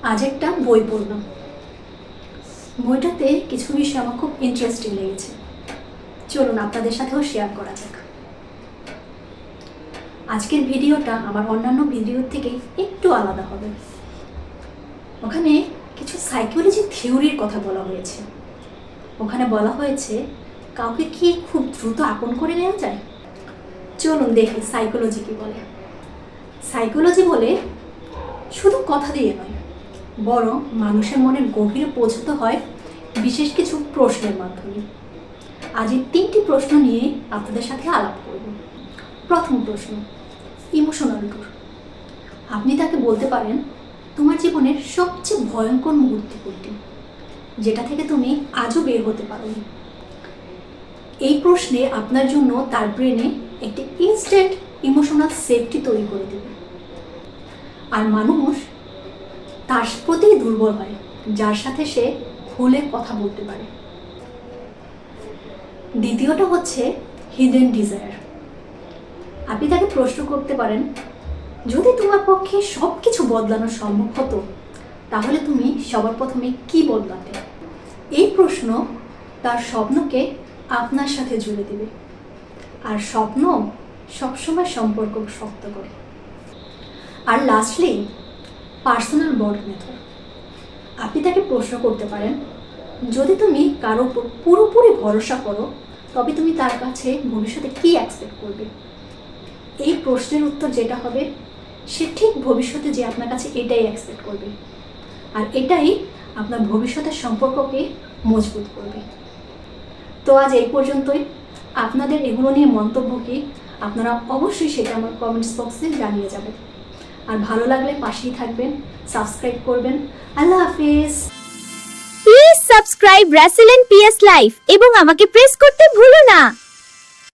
আজ একটা বই পড়লাম। বইটাতে কিছু বিষয় আমার খুব ইন্টারেস্টিং লেগেছে। চলুন আপনাদের সাথেও শেয়ার করা যাক। আজকের ভিডিওটা আমার অন্যান্য ভিডিওর থেকে একটু আলাদা হবে। ওখানে কিছু সাইকোলজি থিওরির কথা বলা হয়েছে। ওখানে বলা হয়েছে কাউকে কি খুব দ্রুত আপন করে নেওয়া যায়। চলুন দেখি সাইকোলজি কি বলে। সাইকোলজি বলে শুধু কথা দিয়ে নয়, বরং মানুষের মনের গভীরে পৌঁছতে হয় বিশেষ কিছু প্রশ্নের মাধ্যমে। আজ এই 3টি প্রশ্ন নিয়ে আপনাদের সাথে আলাপ করব। প্রথম প্রশ্ন, ইমোশনাল ট্যুর। আপনি তাকে বলতে পারেন তোমার জীবনের সবচেয়ে ভয়ঙ্কর মুহূর্ত কোনটি, যেটা থেকে তুমি আজও বের হতে পারোনি। এই প্রশ্নে আপনার জন্য তার ব্রেনে একটি ইনস্ট্যান্ট ইমোশনাল সেফটি তৈরি করে দেবে। আর মানুষ তার প্রতি দুর্বল হয় যার সাথে সে খুলে কথা বলতে পারে। দ্বিতীয়টা হচ্ছে হিডেন ডিজায়ার। আপনি তাকে প্রশ্ন করতে পারেন যদি তোমার পক্ষে সব কিছু বদলানো সম্ভব হতো তাহলে তুমি সবার প্রথমে কি বদলাতে। এই প্রশ্ন তার স্বপ্নকে আপনার সাথে জুড়ে দেবে, আর স্বপ্ন সবসময় সম্পর্ক শক্ত করে। আর লাস্টলি পার্সোনাল বন্ড মেথড। আপনি তাকে প্রশ্ন করতে পারেন যদি তুমি কারো উপর পুরোপুরি ভরসা করো তবে তুমি তার কাছে ভবিষ্যতে কি এক্সপেক্ট করবে। এই প্রশ্নের উত্তর যেটা হবে সে ঠিক ভবিষ্যতে যে আপনার কাছে এটাই এক্সপেক্ট করবে, আর এটাই আপনার ভবিষ্যতের সম্পর্ককে মজবুত করবে। তো আজ এই পর্যন্তই। আপনাদের এগুলো নিয়ে মন্তব্য কি আপনারা অবশ্যই সেটা আমার কমেন্টস বক্সে জানিয়ে যাবেন। আর ভালো লাগলে পাশেই থাকবেন, সাবস্ক্রাইব করবেন। আল্লাহ হাফিজ। Please subscribe Rasel and PS life এবং আমাকে প্রেস করতে ভুলো না।